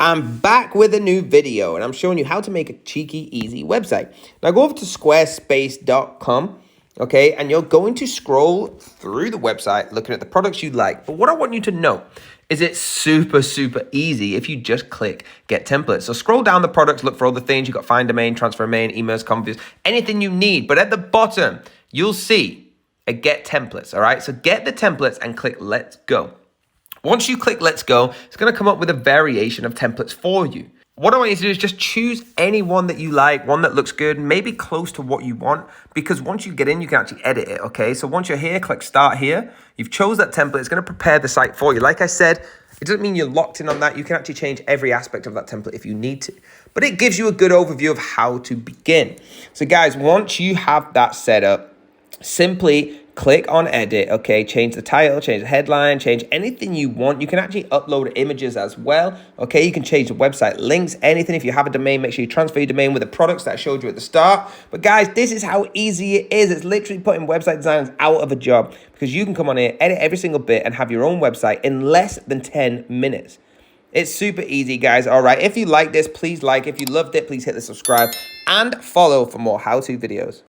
I'm back with a new video and I'm showing you how to make a cheeky, easy website. Now go over to squarespace.com, okay, and you're going to scroll through the website looking at the products you like. But what I want you to know is it's super easy if you just click get templates. So scroll down the products, look for all the things. You've got find domain, transfer domain, emails, conference, anything you need. But at the bottom, you'll see a get templates, all right? So get the templates and click let's go. Once you click let's go, it's going to come up with a variation of templates for you. What I want you to do is just choose any one that you like, one that looks good, maybe close to what you want, because once you get in, you can actually edit it, okay? So once you're here, click start here. You've chose that template. It's going to prepare the site for you. Like I said, it doesn't mean you're locked in on that. You can actually change every aspect of that template if you need to, but it gives you a good overview of how to begin. So guys, once you have that set up, simply click on edit, okay? Change the title, change the headline, change anything you want. You can actually upload images as well, okay? You can change the website links, anything. If you have a domain, make sure you transfer your domain with the products that I showed you at the start. But guys, this is how easy it is. It's literally putting website designers out of a job because you can come on here, edit every single bit and have your own website in less than 10 minutes. It's super easy, guys. All right, if you like this, please like. If you loved it, please hit the subscribe and follow for more how-to videos.